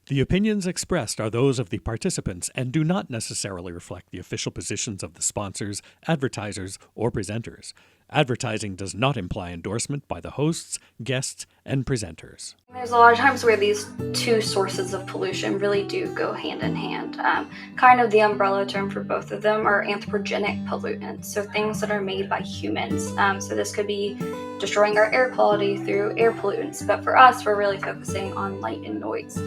The opinions expressed are those of the participants and do not necessarily reflect the official positions of the sponsors, advertisers, or presenters. Advertising does not imply endorsement by the hosts, guests, and presenters. There's a lot of times where these two sources of pollution really do go hand in hand. Kind of the umbrella term for both of them are anthropogenic pollutants, so things that are made by humans. So this could be destroying our air quality through air pollutants, but for us, we're really focusing on light and noise.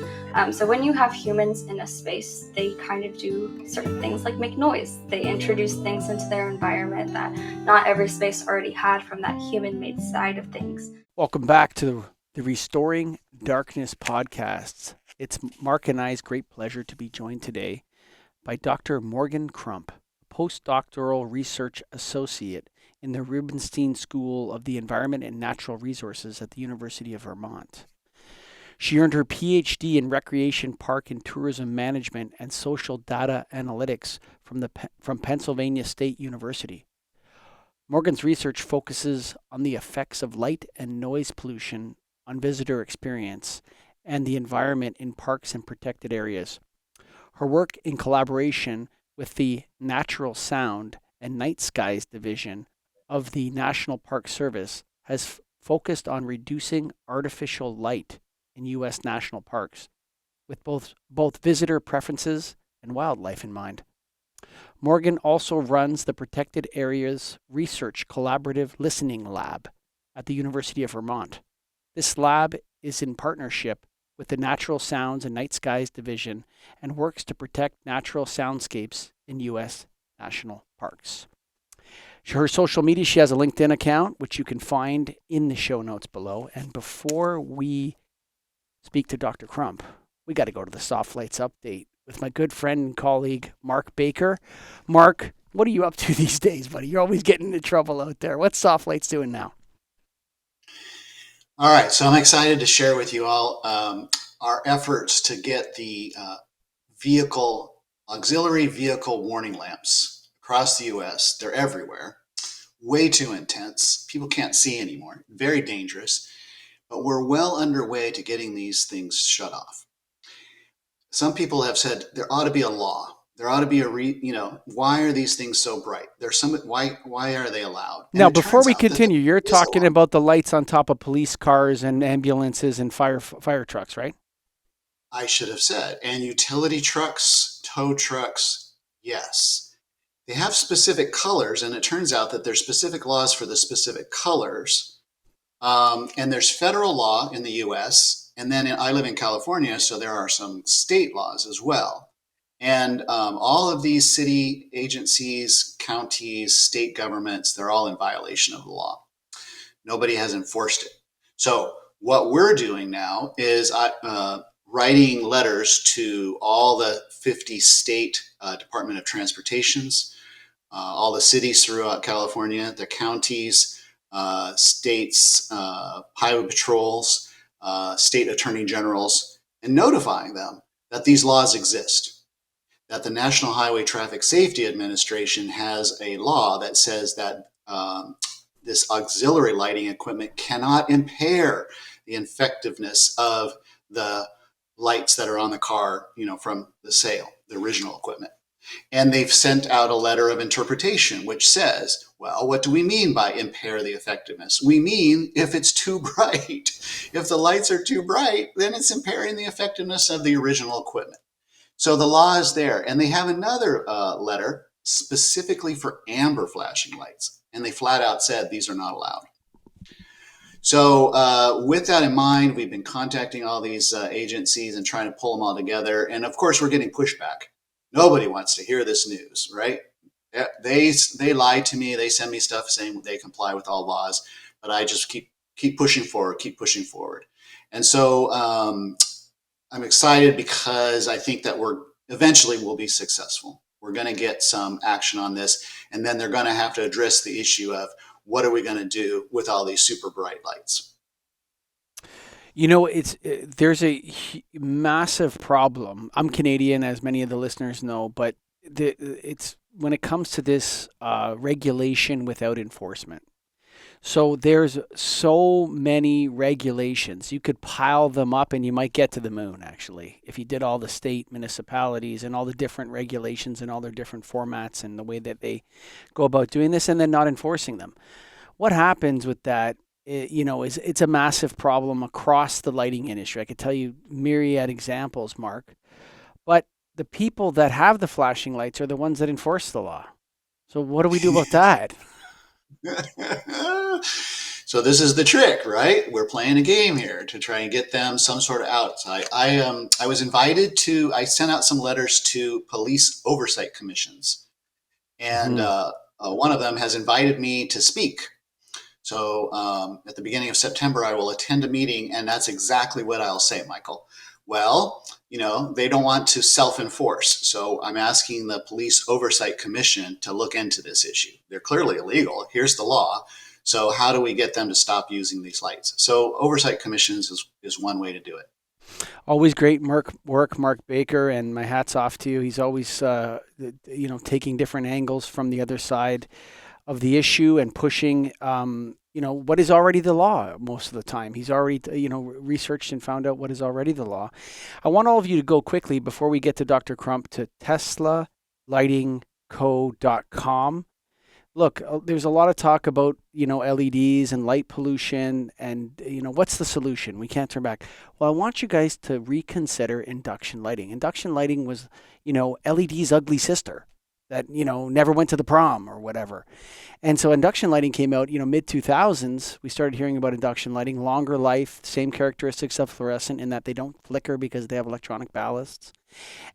So when you have humans in a space, they kind of do certain things like make noise. They introduce things into their environment that not every space already had from that human-made side of things. Welcome back to the Restoring Darkness podcasts. It's Mark and I's great pleasure to be joined today by Dr. Morgan Crump, postdoctoral research associate in the Rubenstein School of the Environment and Natural Resources at the University of Vermont. She earned her PhD in Recreation, Park, and Tourism Management and Social Data Analytics from Pennsylvania State University. Morgan's research focuses on the effects of light and noise pollution on visitor experience and the environment in parks and protected areas. Her work in collaboration with the Natural Sound and Night Skies Division of the National Park Service has focused on reducing artificial light in U.S. national parks, with both visitor preferences and wildlife in mind. Morgan also runs the Protected Areas Research Collaborative Listening Lab at the University of Vermont. This lab is in partnership with the Natural Sounds and Night Skies Division and works to protect natural soundscapes in U.S. national parks. Her social media, she has a LinkedIn account, which you can find in the show notes below. And before we speak to Dr. Crump, we got to go to the Soft Lights update with my good friend and colleague, Mark Baker. Mark, what are you up to these days, buddy? You're always getting into trouble out there. What's Soft Lights doing now? All right, so I'm excited to share with you all our efforts to get the auxiliary vehicle warning lamps across the U.S. They're everywhere. Way too intense. People can't see anymore. Very dangerous. But we're well underway to getting these things shut off. Some people have said there ought to be a law. There ought to be why are these things so bright? Why are they allowed? Now, before we continue, you're talking about the lights on top of police cars and ambulances and fire trucks, right? I should have said, and utility trucks, tow trucks, yes. They have specific colors, and it turns out that there's specific laws for the specific colors. And there's federal law in the U.S., and then I live in California, so there are some state laws as well. And all of these city agencies, counties, state governments, they're all in violation of the law. Nobody has enforced it. So what we're doing now is writing letters to all the 50 state Department of Transportations, all the cities throughout California, the counties, states, highway patrols, state attorney generals, and notifying them that these laws exist. That the National Highway Traffic Safety Administration has a law that says that this auxiliary lighting equipment cannot impair the effectiveness of the lights that are on the car, from the sale, the original equipment. And they've sent out a letter of interpretation, which says, well, what do we mean by impair the effectiveness? We mean if it's too bright. If the lights are too bright, then it's impairing the effectiveness of the original equipment. So the law is there. And they have another letter specifically for amber flashing lights. And they flat out said these are not allowed. So with that in mind, we've been contacting all these agencies and trying to pull them all together. And of course, we're getting pushback. Nobody wants to hear this news, right? They lie to me. They send me stuff saying they comply with all laws, but I just keep pushing forward. And so I'm excited because I think that we'll be successful. We're going to get some action on this, and then they're going to have to address the issue of what are we going to do with all these super bright lights? There's a massive problem. I'm Canadian, as many of the listeners know, but it's when it comes to this regulation without enforcement. So there's so many regulations. You could pile them up and you might get to the moon, actually, if you did all the state municipalities and all the different regulations and all their different formats and the way that they go about doing this and then not enforcing them. What happens with that, is it's a massive problem across the lighting industry. I could tell you myriad examples, Mark. But the people that have the flashing lights are the ones that enforce the law. So what do we do about that? So this is the trick, right? We're playing a game here to try and get them some sort of out. I was invited to. I sent out some letters to police oversight commissions, and one of them has invited me to speak. So at the beginning of September, I will attend a meeting, and that's exactly what I'll say, Michael. Well, they don't want to self-enforce. So I'm asking the Police Oversight Commission to look into this issue. They're clearly illegal. Here's the law. So how do we get them to stop using these lights? So oversight commissions is one way to do it. Always great work, Mark Baker, and my hat's off to you. He's always, taking different angles from the other side of the issue and pushing, what is already the law most of the time. He's already, researched and found out what is already the law. I want all of you to go quickly before we get to Dr. Crump to teslalightingco.com. Look, there's a lot of talk about, LEDs and light pollution and, what's the solution? We can't turn back. Well, I want you guys to reconsider induction lighting. Induction lighting was, LED's ugly sister that, never went to the prom or whatever. And so induction lighting came out, mid 2000s. We started hearing about induction lighting, longer life, same characteristics of fluorescent in that they don't flicker because they have electronic ballasts.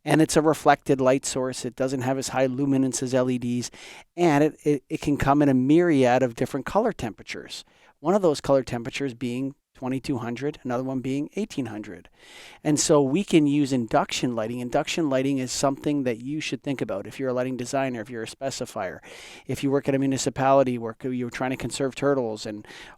And it's a reflected light source. It doesn't have as high luminance as LEDs. And it can come in a myriad of different color temperatures. One of those color temperatures being 2200, another one being 1800. And so we can use induction lighting. Induction lighting is something that you should think about if you're a lighting designer, if you're a specifier, if you work at a municipality where you're trying to conserve turtles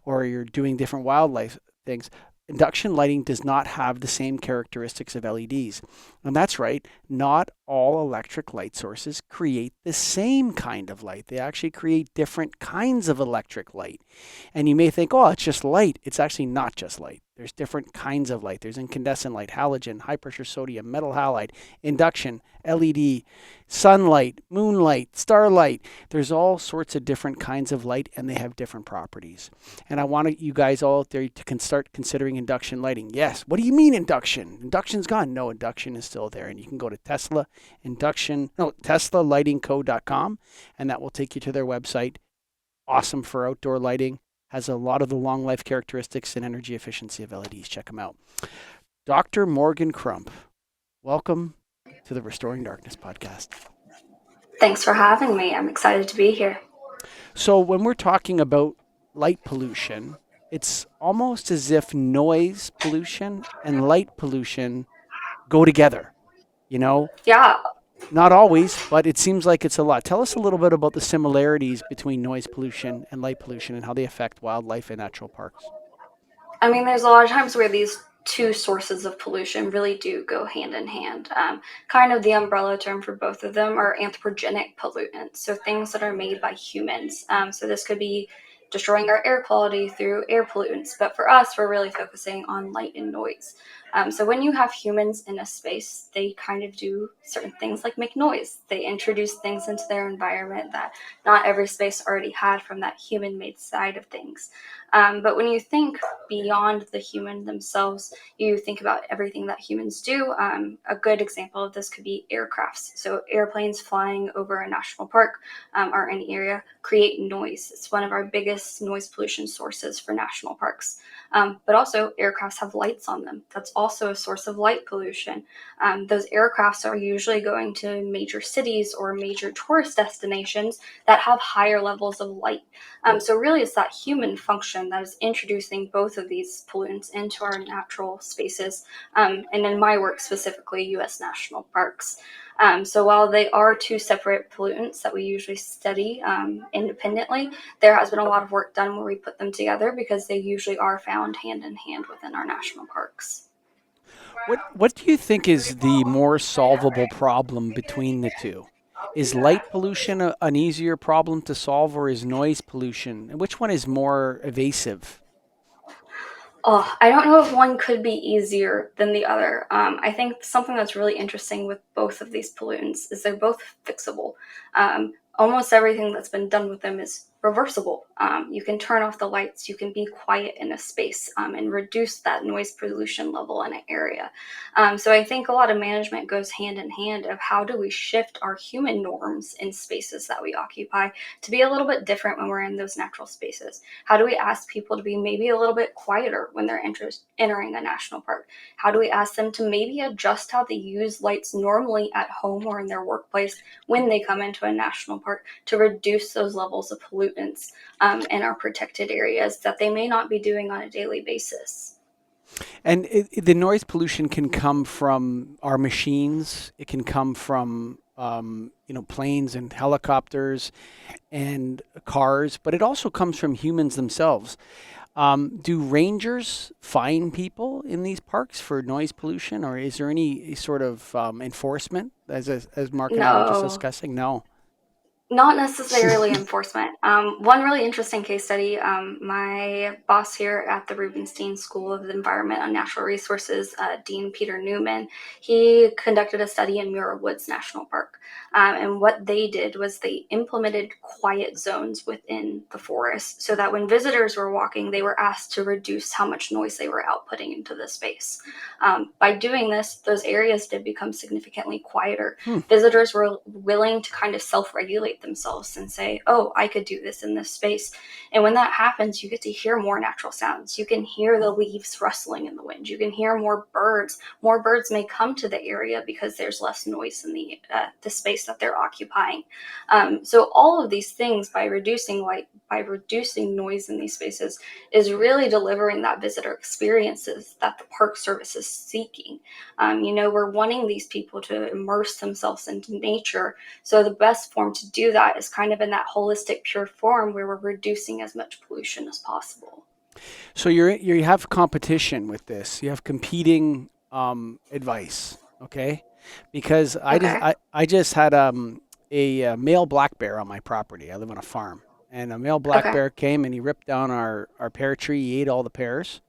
or you're doing different wildlife things. Induction lighting does not have the same characteristics of LEDs. And that's right, not all electric light sources create the same kind of light. They actually create different kinds of electric light. And you may think, oh, it's just light. It's actually not just light. There's different kinds of light. There's incandescent light, halogen, high pressure sodium, metal halide, induction, LED, sunlight, moonlight, starlight. There's all sorts of different kinds of light and they have different properties. And I want you guys all out there to start considering induction lighting. Yes, what do you mean induction? Induction's gone. No, induction is still there. And you can go to teslalightingco.com and that will take you to their website. Awesome for outdoor lighting. Has a lot of the long life characteristics and energy efficiency of LEDs. Check them out. Dr. Morgan Crump, welcome to the Restoring Darkness podcast. Thanks for having me. I'm excited to be here. So when we're talking about light pollution, it's almost as if noise pollution and light pollution go together, Yeah. Not always, but it seems like it's a lot. Tell us a little bit about the similarities between noise pollution and light pollution and how they affect wildlife and natural parks. I mean, there's a lot of times where these two sources of pollution really do go hand in hand. Kind of the umbrella term for both of them are anthropogenic pollutants, so things that are made by humans. So this could be destroying our air quality through air pollutants, but for us, we're really focusing on light and noise. So when you have humans in a space, they kind of do certain things like make noise. They introduce things into their environment that not every space already had from that human-made side of things. But when you think beyond the human themselves, you think about everything that humans do. A good example of this could be aircrafts. So airplanes flying over a national park or any area create noise. It's one of our biggest noise pollution sources for national parks. But also aircrafts have lights on them. That's also a source of light pollution. Those aircrafts are usually going to major cities or major tourist destinations that have higher levels of light. So really it's that human function that is introducing both of these pollutants into our natural spaces. And in my work specifically, U.S. national parks. So while they are two separate pollutants that we usually study independently, there has been a lot of work done where we put them together because they usually are found hand in hand within our national parks. What do you think is the more solvable problem between the two? Is light pollution an easier problem to solve, or is noise pollution? And which one is more evasive? Oh, I don't know if one could be easier than the other. I think something that's really interesting with both of these pollutants is they're both fixable. Almost everything that's been done with them is reversible. You can turn off the lights, you can be quiet in a space, and reduce that noise pollution level in an area. So I think a lot of management goes hand in hand of how do we shift our human norms in spaces that we occupy to be a little bit different when we're in those natural spaces. How do we ask people to be maybe a little bit quieter when they're entering a national park? How do we ask them to maybe adjust how they use lights normally at home or in their workplace when they come into a national park to reduce those levels of pollutants in our protected areas that they may not be doing on a daily basis? And the noise pollution can come from our machines. It can come from planes and helicopters and cars, but it also comes from humans themselves. Do rangers fine people in these parks for noise pollution, or is there any sort of enforcement, as Mark and I were just No. discussing? No. Not necessarily enforcement. One really interesting case study, my boss here at the Rubenstein School of Environment and Natural Resources, Dean Peter Newman, he conducted a study in Muir Woods National Park. And what they did was they implemented quiet zones within the forest so that when visitors were walking, they were asked to reduce how much noise they were outputting into the space. By doing this, those areas did become significantly quieter. Visitors were willing to kind of self-regulate themselves and say, oh, I could do this in this space. And when that happens, you get to hear more natural sounds. You can hear the leaves rustling in the wind. You can hear more birds. More birds may come to the area because there's less noise in the space that they're occupying. So all of these things, by reducing light, by reducing noise in these spaces, is really delivering that visitor experiences that the Park Service is seeking. We're wanting these people to immerse themselves into nature. So the best form to do that is kind of in that holistic, pure form where we're reducing as much pollution as possible. So you have competition with this. You have competing advice, okay? Because I just had a male black bear on my property. I live on a farm, and a male black bear came and he ripped down our pear tree. He ate all the pears,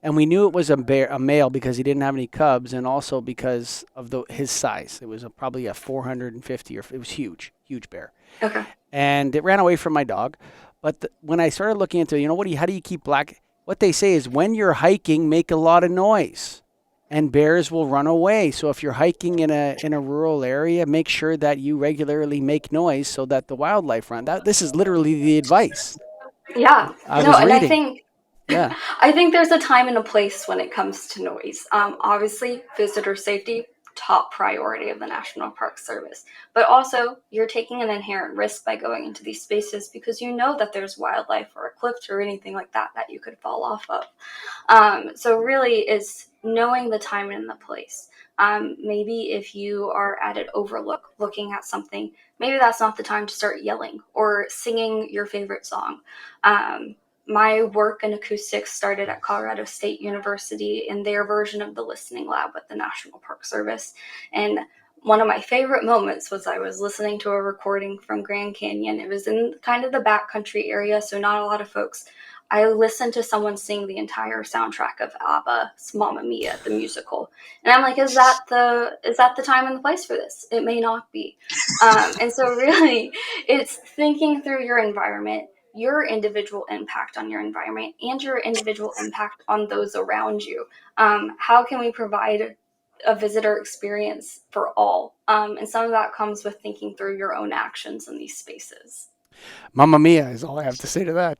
and we knew it was a male because he didn't have any cubs, and also because of his size. It was probably a 450, or it was huge bear. Okay. And it ran away from my dog. But when I started looking into, how do you keep black? What they say is when you're hiking, make a lot of noise, and bears will run away. So if you're hiking in a rural area, make sure that you regularly make noise so that the wildlife run. This is literally the advice. Yeah. Yeah. I think there's a time and a place when it comes to noise. Obviously, visitor safety, top priority of the National Park Service. But also, you're taking an inherent risk by going into these spaces because you know that there's wildlife or a cliff or anything like that you could fall off of. So really, it's knowing the time and the place. Maybe if you are at an overlook looking at something, maybe that's not the time to start yelling or singing your favorite song. My work in acoustics started at Colorado State University in their version of the listening lab with the National Park Service. And one of my favorite moments was I was listening to a recording from Grand Canyon. It was in kind of the backcountry area, so not a lot of folks. I listened to someone sing the entire soundtrack of ABBA's Mamma Mia, the musical. And I'm like, is that the time and the place for this? It may not be. And so really, it's thinking through your environment, your individual impact on your environment, and your individual impact on those around you. How can we provide a visitor experience for all? And some of that comes with thinking through your own actions in these spaces. Mamma Mia is all I have to say to that.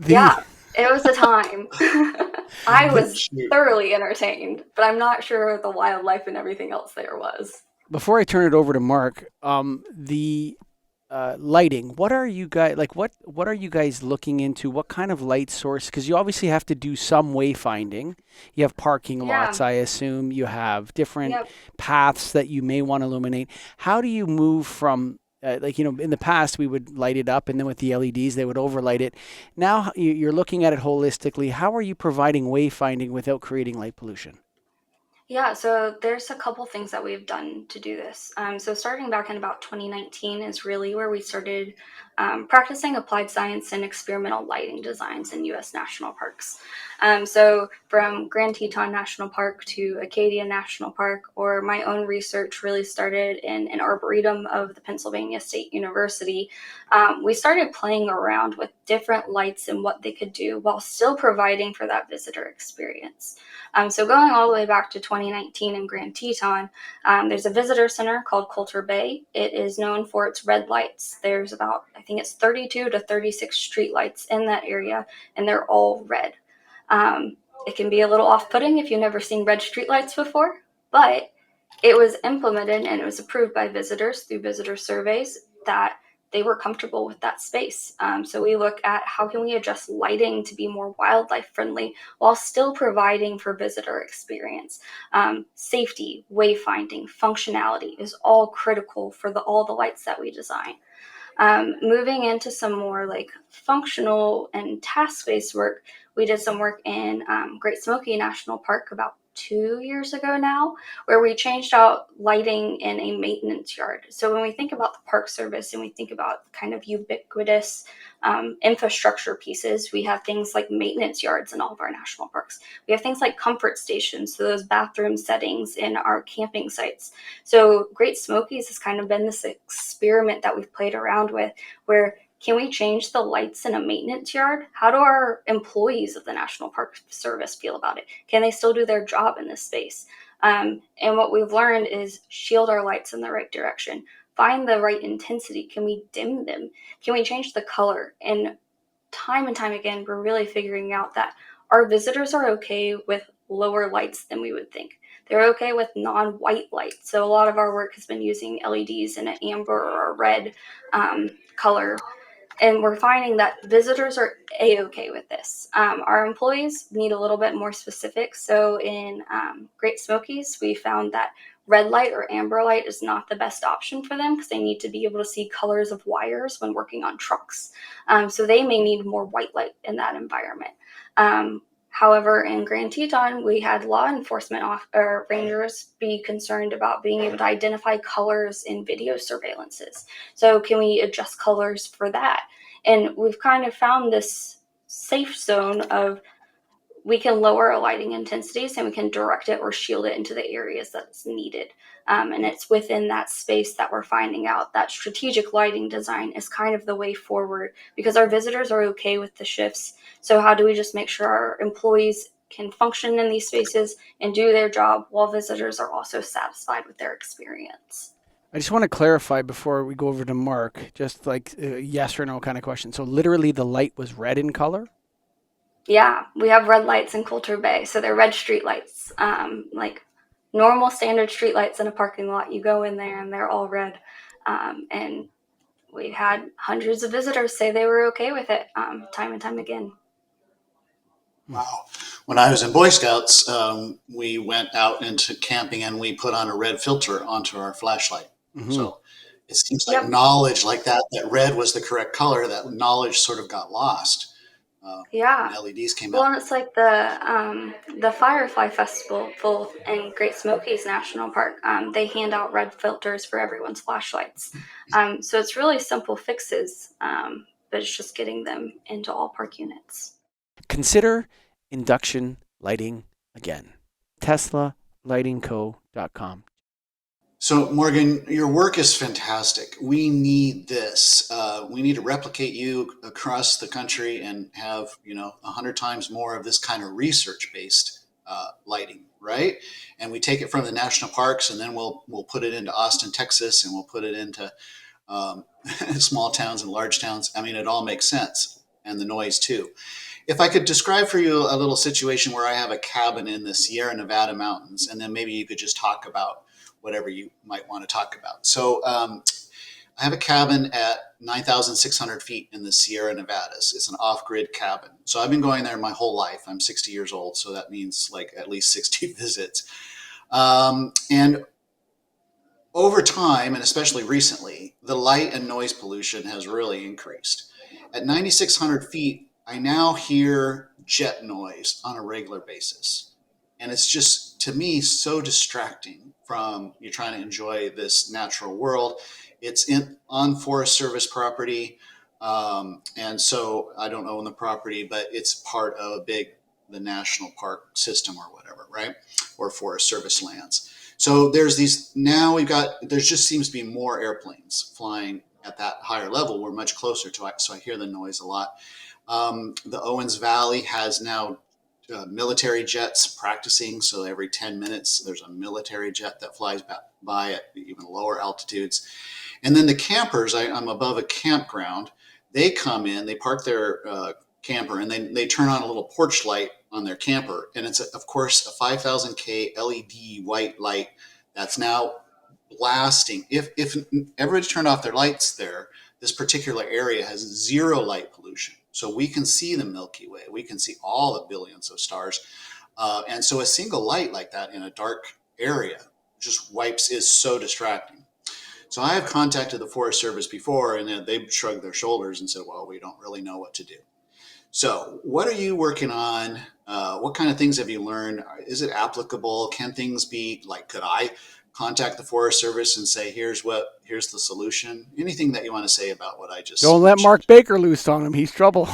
Yeah, it was a time. I was thoroughly entertained, but I'm not sure the wildlife and everything else there was. Before I turn it over to Mark, the lighting. What are you guys What are you guys looking into? What kind of light source? Because you obviously have to do some wayfinding. You have parking lots, I assume. You have different paths that you may want to illuminate. How do you move from in the past we would light it up, and then with the LEDs they would overlight it. Now you're looking at it holistically. How are you providing wayfinding without creating light pollution? Yeah, so there's a couple things that we've done to do this. So starting back in about 2019 is really where we started practicing applied science and experimental lighting designs in U.S. national parks. So from Grand Teton National Park to Acadia National Park, or my own research really started in an arboretum of the Pennsylvania State University. We started playing around with different lights and what they could do while still providing for that visitor experience. So going all the way back to 2019 in Grand Teton, there's a visitor center called Coulter Bay. It is known for its red lights. There's about, I think it's 32 to 36 street lights in that area, and they're all red. Um, it can be a little off-putting if you've never seen red street lights before, but it was implemented and it was approved by visitors through visitor surveys that they were comfortable with that space. So we look at how can we adjust lighting to be more wildlife friendly while still providing for visitor experience. Safety, wayfinding, functionality is all critical for all the lights that we design. Moving into some more like functional and task-based work, we did some work in Great Smoky National Park about 2 years ago now, where we changed out lighting in a maintenance yard. So when we think about the Park Service and we think about kind of ubiquitous infrastructure pieces, we have things like maintenance yards in all of our national parks. We have things like comfort stations, so those bathroom settings in our camping sites. So Great Smokies has kind of been this experiment that we've played around with, where can we change the lights in a maintenance yard? How do our employees of the National Park Service feel about it? Can they still do their job in this space? And what we've learned is shield our lights in the right direction, find the right intensity. Can we dim them? Can we change the color? And time again, we're really figuring out that our visitors are okay with lower lights than we would think. They're okay with non-white light. So a lot of our work has been using LEDs in an amber or a red color. And we're finding that visitors are A-okay with this. Our employees need a little bit more specific. So in Great Smokies, we found that red light or amber light is not the best option for them because they need to be able to see colors of wires when working on trucks. So they may need more white light in that environment. However, in Grand Teton, we had law enforcement rangers be concerned about being able to identify colors in video surveillances. So can we adjust colors for that? And we've kind of found this safe zone of we can lower our lighting intensities and we can direct it or shield it into the areas that's needed. And it's within that space that we're finding out that strategic lighting design is kind of the way forward because our visitors are okay with the shifts. So how do we just make sure our employees can function in these spaces and do their job while visitors are also satisfied with their experience? I just want to clarify before we go over to Mark, just like a yes or no kind of question. So literally the light was red in color? Yeah, we have red lights in Coulter Bay. So they're red street lights, like normal standard street lights in a parking lot. You go in there and they're all red. And we had hundreds of visitors say they were okay with it time and time again. Wow. When I was in Boy Scouts, we went out into camping and we put on a red filter onto our flashlight. Mm-hmm. So it seems like knowledge like that red was the correct color, that knowledge sort of got lost. Yeah. When LEDs came Well, out. and it's like the Firefly Festival both in Great Smokies National Park. They hand out red filters for everyone's flashlights. So it's really simple fixes, but it's just getting them into all park units. Consider induction lighting again. TeslaLightingCo.com. So, Morgan, your work is fantastic. We need this. We need to replicate you across the country and have, 100 times more of this kind of research-based lighting, right? And we take it from the national parks, and then we'll put it into Austin, Texas, and we'll put it into small towns and large towns. I mean, it all makes sense, and the noise too. If I could describe for you a little situation where I have a cabin in the Sierra Nevada mountains, and then maybe you could just talk about whatever you might want to talk about. So I have a cabin at 9,600 feet in the Sierra Nevadas. It's an off-grid cabin. So I've been going there my whole life. I'm 60 years old, so that means like at least 60 visits. And over time, and especially recently, the light and noise pollution has really increased. At 9,600 feet, I now hear jet noise on a regular basis. And it's just to me, so distracting from you're trying to enjoy this natural world. It's on Forest Service property. And so I don't own the property, but it's part of the national park system or whatever, right? Or Forest Service lands. So there just seems to be more airplanes flying at that higher level. We're much closer to it, so I hear the noise a lot. The Owens Valley has now military jets practicing. So every 10 minutes, there's a military jet that flies by at even lower altitudes. And then the campers, I'm above a campground. They come in, they park their camper, and they turn on a little porch light on their camper. And it's, of course, a 5,000K LED white light that's now blasting. If everybody turned off their lights there, this particular area has zero light pollution. So we can see the Milky Way. We can see all the billions of stars. And so a single light like that in a dark area is so distracting. So I have contacted the Forest Service before, and they've shrugged their shoulders and said, well, we don't really know what to do. So what are you working on? What kind of things have you learned? Is it applicable? Can things be like, could I contact the Forest Service and say, here's the solution? Anything that you want to say about what I just Don't let Mark Baker loose on him. He's trouble.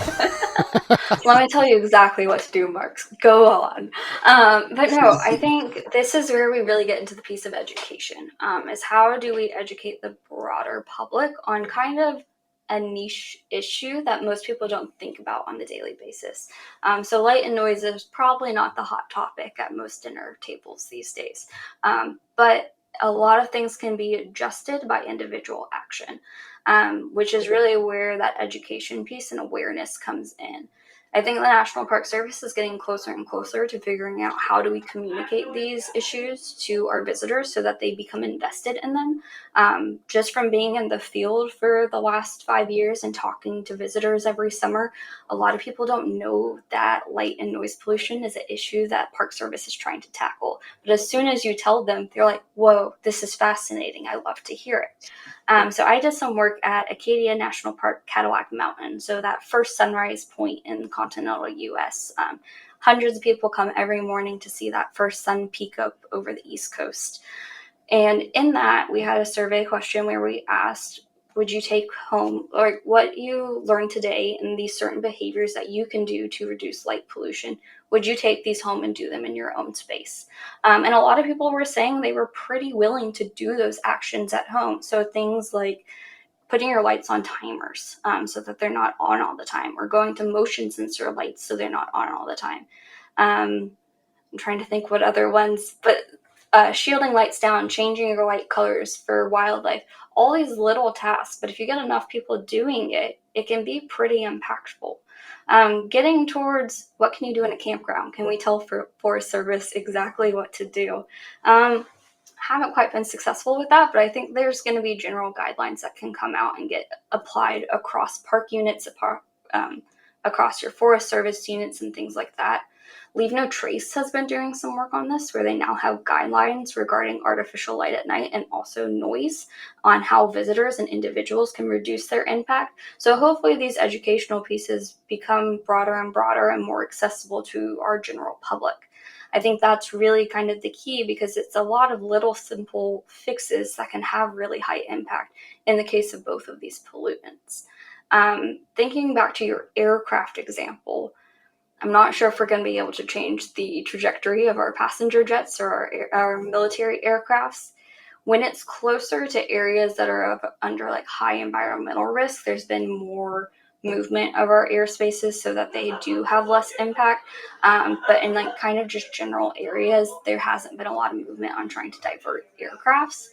Let me tell you exactly what to do, Mark. Go on. But no, I think this is where we really get into the piece of education, is how do we educate the broader public on kind of a niche issue that most people don't think about on the daily basis. So light and noise is probably not the hot topic at most dinner tables these days. But a lot of things can be adjusted by individual action, which is really where that education piece and awareness comes in. I think the National Park Service is getting closer and closer to figuring out how do we communicate these issues to our visitors so that they become invested in them. Just from being in the field for the last 5 years and talking to visitors every summer, a lot of people don't know that light and noise pollution is an issue that Park Service is trying to tackle. But as soon as you tell them, they're like, whoa, this is fascinating. I love to hear it. So I did some work at Acadia National Park, Cadillac Mountain. So that first sunrise point in the continental U.S. Hundreds of people come every morning to see that first sun peak up over the East Coast. And in that, we had a survey question where we asked, would you take home, or what you learned today and these certain behaviors that you can do to reduce light pollution, would you take these home and do them in your own space? And a lot of people were saying they were pretty willing to do those actions at home. So things like putting your lights on timers so that they're not on all the time, or going to motion sensor lights so they're not on all the time. I'm trying to think what other ones, but shielding lights down, changing your light colors for wildlife, all these little tasks. But if you get enough people doing it, it can be pretty impactful. Getting towards what can you do in a campground? Can we tell Forest Service exactly what to do? Haven't quite been successful with that, but I think there's going to be general guidelines that can come out and get applied across park units, across your Forest Service units and things like that. Leave No Trace has been doing some work on this, where they now have guidelines regarding artificial light at night and also noise on how visitors and individuals can reduce their impact. So hopefully these educational pieces become broader and broader and more accessible to our general public. I think that's really kind of the key, because it's a lot of little simple fixes that can have really high impact in the case of both of these pollutants. Thinking back to your aircraft example, I'm not sure if we're going to be able to change the trajectory of our passenger jets or our military aircrafts. When it's closer to areas that are under like high environmental risk, there's been more movement of our airspaces so that they do have less impact. But in like kind of just general areas, there hasn't been a lot of movement on trying to divert aircrafts.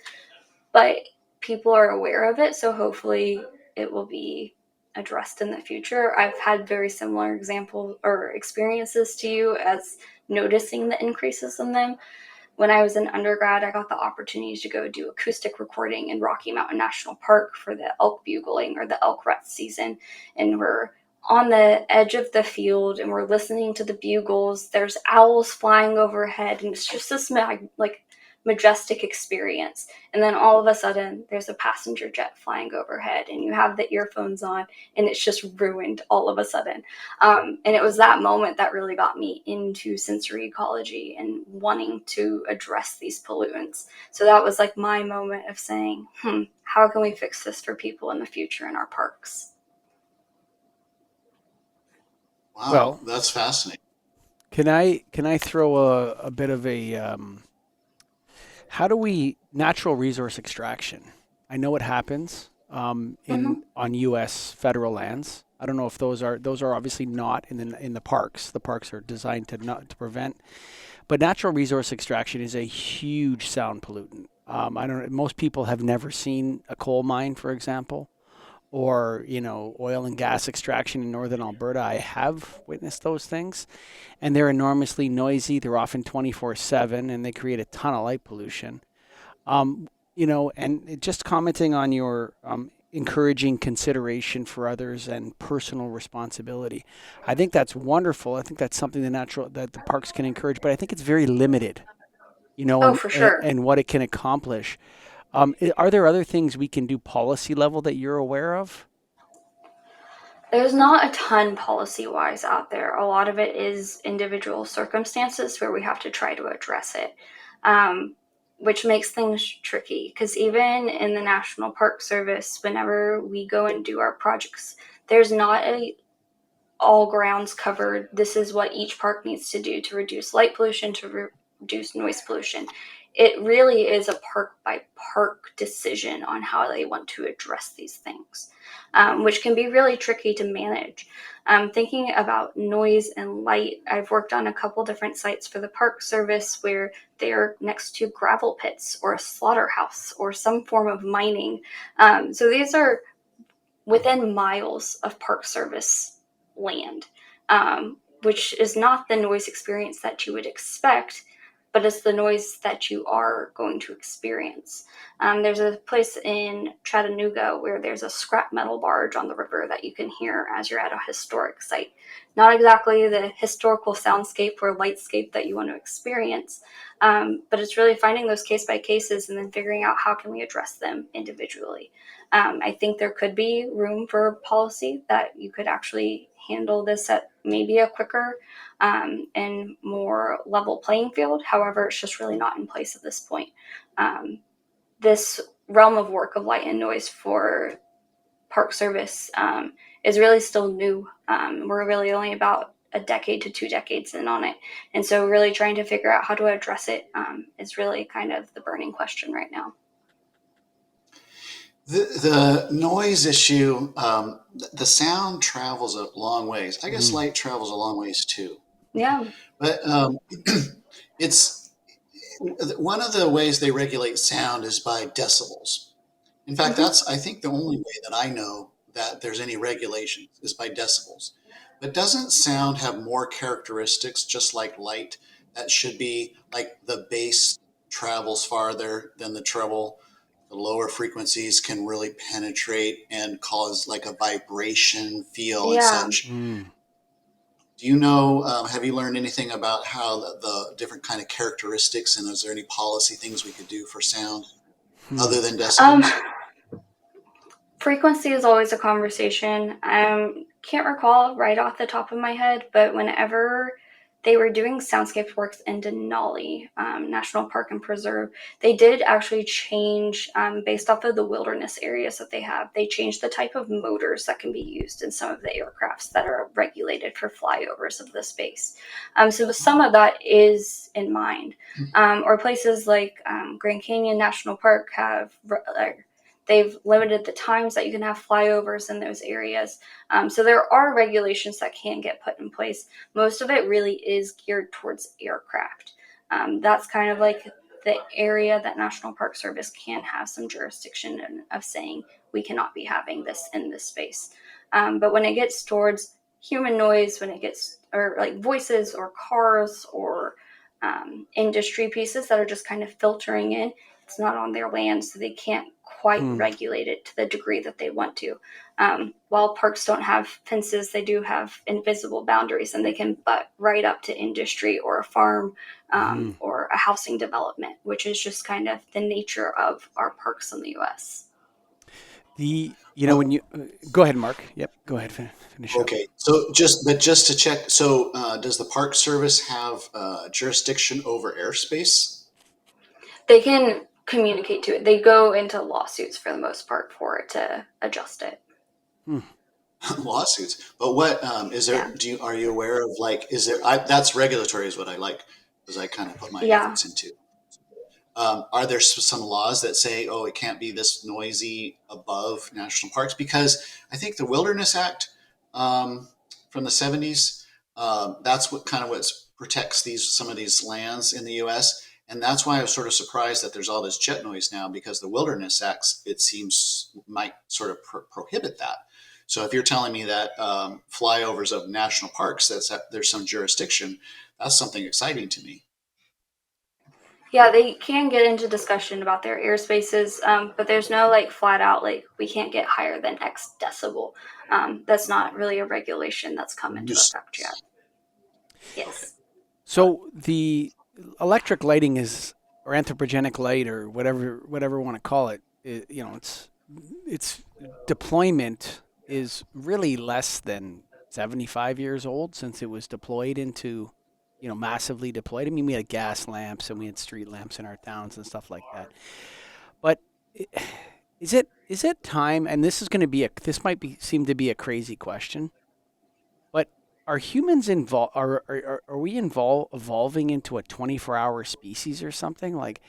But people are aware of it, so hopefully it will be addressed in the future. I've had very similar examples or experiences to you as noticing the increases in them. When I was an undergrad, I got the opportunity to go do acoustic recording in Rocky Mountain National Park for the elk bugling or the elk rut season. And we're on the edge of the field and we're listening to the bugles. There's owls flying overhead, and it's just this majestic experience. And then all of a sudden there's a passenger jet flying overhead and you have the earphones on and it's just ruined all of a sudden. And it was that moment that really got me into sensory ecology and wanting to address these pollutants. So that was like my moment of saying, how can we fix this for people in the future in our parks? Wow, Well, that's fascinating. Can I throw a bit of a how do we natural resource extraction? I know it happens in on U.S. federal lands. I don't know if those are obviously not in the parks. The parks are designed to not to prevent, but natural resource extraction is a huge sound pollutant. I don't. Most people have never seen a coal mine, for example, or oil and gas extraction in northern Alberta. I have witnessed those things, and they're enormously noisy. They're often 24/7, and they create a ton of light pollution. And just commenting on your encouraging consideration for others and personal responsibility. I think that's wonderful. I think that's something that the parks can encourage, but I think it's very limited, Oh, for sure. and what it can accomplish. Are there other things we can do policy level that you're aware of? There's not a ton policy-wise out there. A lot of it is individual circumstances where we have to try to address it, which makes things tricky. Because even in the National Park Service, whenever we go and do our projects, there's not a all grounds covered. This is what each park needs to do to reduce light pollution, to reduce noise pollution. It really is a park by park decision on how they want to address these things, which can be really tricky to manage. Thinking about noise and light, I've worked on a couple different sites for the Park Service where they're next to gravel pits or a slaughterhouse or some form of mining. So these are within miles of Park Service land, which is not the noise experience that you would expect, but it's the noise that you are going to experience. There's a place in Chattanooga where there's a scrap metal barge on the river that you can hear as you're at a historic site. Not exactly the historical soundscape or lightscape that you want to experience, but it's really finding those case by cases and then figuring out how can we address them individually. I think there could be room for policy that you could actually handle this at maybe a quicker and more level playing field. However, it's just really not in place at this point. This realm of work of light and noise for Park Service is really still new. We're really only about a decade to 2 decades in on it. And so really trying to figure out how to address it is really kind of the burning question right now. The noise issue, the sound travels a long ways. I guess light travels a long ways too. Yeah. But it's one of the ways they regulate sound is by decibels. In fact, that's, I think, the only way that I know that there's any regulation is by decibels. But doesn't sound have more characteristics, just like light, that should be like the bass travels farther than the treble? The lower frequencies can really penetrate and cause like a vibration feel and Yeah. such. Do you know, have you learned anything about how the different kind of characteristics, and is there any policy things we could do for sound other than decibels? Frequency is always a conversation. Can't recall right off the top of my head, but whenever they were doing soundscape works in Denali National Park and Preserve, they did actually change, based off of the wilderness areas that they have, they changed the type of motors that can be used in some of the aircrafts that are regulated for flyovers of the space. So some of that is in mind. Or places like Grand Canyon National Park have... they've limited the times that you can have flyovers in those areas. So there are regulations that can get put in place. Most of it really is geared towards aircraft. That's kind of like the area that National Park Service can have some jurisdiction of saying we cannot be having this in this space. But when it gets towards human noise, when it gets, or like voices or cars or industry pieces that are just kind of filtering in, it's not on their land, so they can't quite regulated to the degree that they want to. While parks don't have fences, they do have invisible boundaries, and they can butt right up to industry or a farm or a housing development, which is just kind of the nature of our parks in the U.S. When you go ahead, Mark. Yep, go ahead. Finish up. Okay, so just to check, so does the Park Service have jurisdiction over airspace? They can communicate to it. They go into lawsuits for the most part for it to adjust it. Lawsuits, but what is there? Yeah. Are you aware of, like, is there? That's regulatory is what I like, because I kind of put my Yeah. efforts into. Are there some laws that say, oh, it can't be this noisy above national parks? Because I think the Wilderness Act from the 70s, that's what protects some of these lands in the U.S. And that's why I was sort of surprised that there's all this jet noise now, because the Wilderness Act, it seems, might sort of prohibit that. So if you're telling me that flyovers of national parks, there's some jurisdiction, that's something exciting to me. Yeah, they can get into discussion about their airspaces, but there's no like flat out like we can't get higher than X decibel. That's not really a regulation that's come into effect yet. Yes. So the electric lighting is, or anthropogenic light, or whatever we want to call it, its deployment is really less than 75 years old since it was deployed into, massively deployed. I mean, we had gas lamps and we had street lamps in our towns and stuff like that. But is it time? And this is going to be seem to be a crazy question, but are humans involved? Are we evolving into a 24-hour species or something? Like,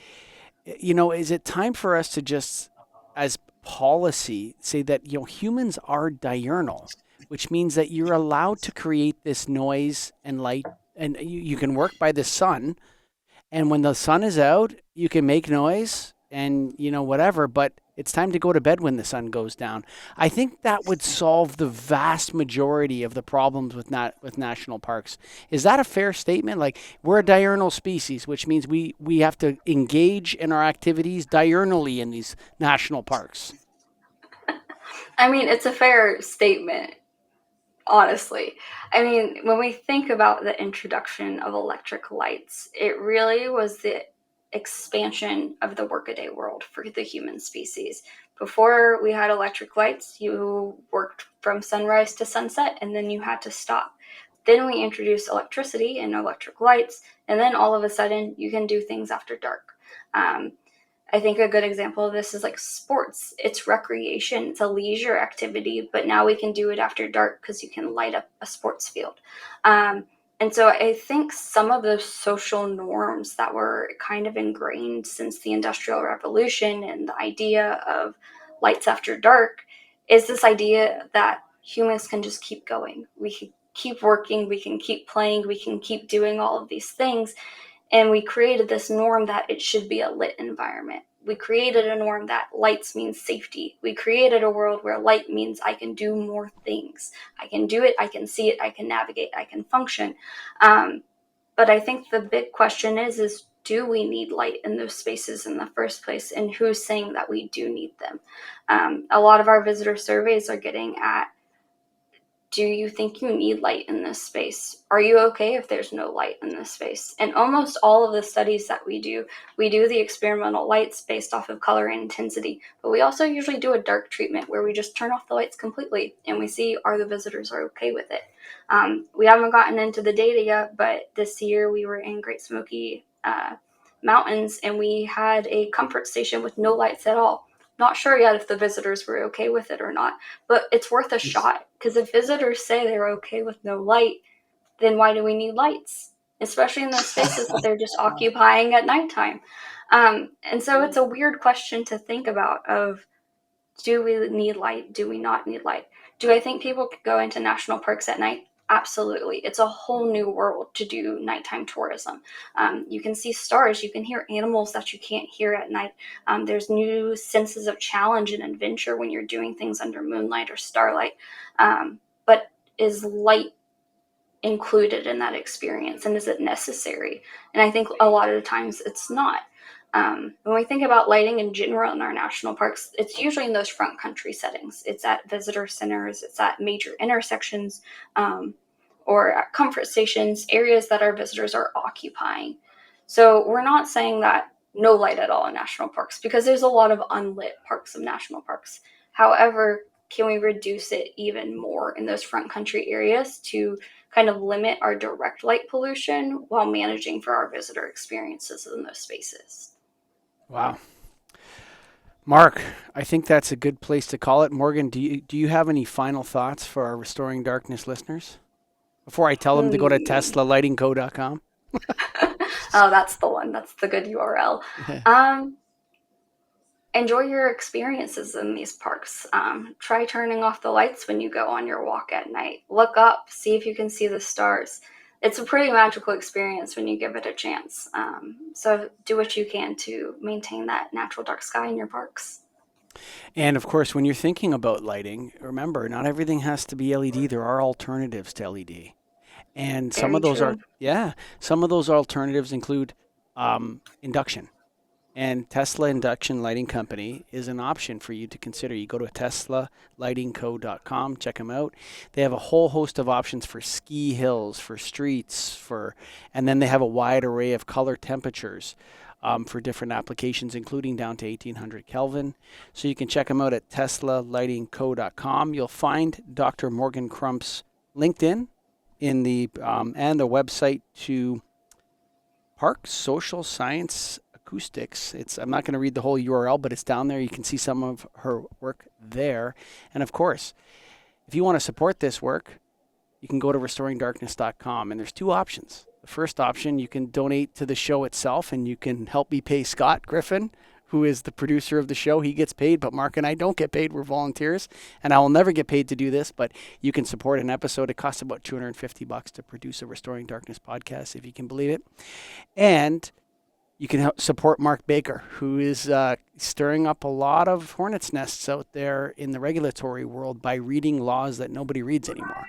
is it time for us to just, as policy, say that humans are diurnal, which means that you're allowed to create this noise and light, and you can work by the sun, and when the sun is out, you can make noise and whatever, but it's time to go to bed when the sun goes down. I think that would solve the vast majority of the problems with national parks. Is that a fair statement? Like, we're a diurnal species, which means we have to engage in our activities diurnally in these national parks. I mean, it's a fair statement, honestly. I mean, when we think about the introduction of electric lights, it really was the expansion of the workaday world for the human species. Before we had electric lights, you worked from sunrise to sunset, and then you had to stop. Then we introduced electricity and electric lights, and then all of a sudden you can do things after dark. I think a good example of this is like sports. It's recreation, it's a leisure activity, but now we can do it after dark because you can light up a sports field. And so I think some of the social norms that were kind of ingrained since the Industrial Revolution and the idea of lights after dark is this idea that humans can just keep going. We can keep working, we can keep playing, we can keep doing all of these things. And we created this norm that it should be a lit environment. We created a norm that lights means safety. We created a world where light means I can do more things. I can do it, I can see it, I can navigate, I can function. But I think the big question is do we need light in those spaces in the first place? And who's saying that we do need them? A lot of our visitor surveys are getting at, do you think you need light in this space? Are you okay if there's no light in this space? And almost all of the studies that we do the experimental lights based off of color and intensity, but we also usually do a dark treatment where we just turn off the lights completely and we see are the visitors are okay with it. We haven't gotten into the data yet, but this year we were in Great Smoky Mountains and we had a comfort station with no lights at all. Not sure yet if the visitors were okay with it or not, but it's worth a shot, because if visitors say they're okay with no light, then why do we need lights? Especially in those spaces that they're just occupying at nighttime. And so it's a weird question to think about of, do we need light? Do we not need light? Do I think people could go into national parks at night? Absolutely. It's a whole new world to do nighttime tourism. You can see stars. You can hear animals that you can't hear at night. There's new senses of challenge and adventure when you're doing things under moonlight or starlight. But is light included in that experience? And is it necessary? And I think a lot of the times it's not. When we think about lighting in general in our national parks, it's usually in those front country settings. It's at visitor centers, it's at major intersections, or at comfort stations, areas that our visitors are occupying. So we're not saying that no light at all in national parks, because there's a lot of unlit parks of national parks. However, can we reduce it even more in those front country areas to kind of limit our direct light pollution while managing for our visitor experiences in those spaces? Wow. Mark, I think that's a good place to call it. Morgan, do you have any final thoughts for our Restoring Darkness listeners before I tell them to go to teslalightingco.com? Oh, that's the one. That's the good URL. Enjoy your experiences in these parks. Try turning off the lights when you go on your walk at night. Look up, see if you can see the stars. It's a pretty magical experience when you give it a chance. So do what you can to maintain that natural dark sky in your parks. And of course, when you're thinking about lighting, remember, not everything has to be LED. There are alternatives to LED. And some Very of those true. some of those alternatives include induction. And Tesla Induction Lighting Company is an option for you to consider. You go to teslalightingco.com, check them out. They have a whole host of options for ski hills, for streets, and then they have a wide array of color temperatures for different applications, including down to 1800 Kelvin. So you can check them out at teslalightingco.com. You'll find Dr. Morgan Crump's LinkedIn in the and the website to Park Social Science Acoustics. I'm not going to read the whole URL, but it's down there. You can see some of her work there. And of course, if you want to support this work, you can go to restoringdarkness.com, and there's two options. The first option, you can donate to the show itself, and you can help me pay Scott Griffin, who is the producer of the show. He gets paid, but Mark and I don't get paid. We're volunteers, and I will never get paid to do this, but you can support an episode. It costs about $250 to produce a Restoring Darkness podcast, if you can believe it. And you can help support Mark Baker, who is stirring up a lot of hornets' nests out there in the regulatory world by reading laws that nobody reads anymore,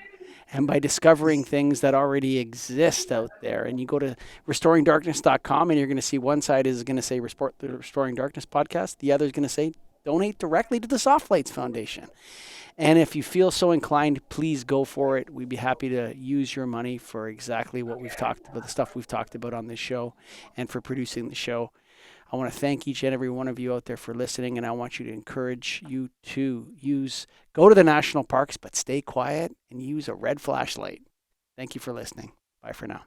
and by discovering things that already exist out there. And you go to restoringdarkness.com, and you're going to see one side is going to say support the Restoring Darkness podcast. The other is going to say donate directly to the Soft Lights Foundation. And if you feel so inclined, please go for it. We'd be happy to use your money for exactly what we've talked about, the stuff we've talked about on this show, and for producing the show. I want to thank each and every one of you out there for listening, and I want you to encourage you to go to the national parks, but stay quiet and use a red flashlight. Thank you for listening. Bye for now.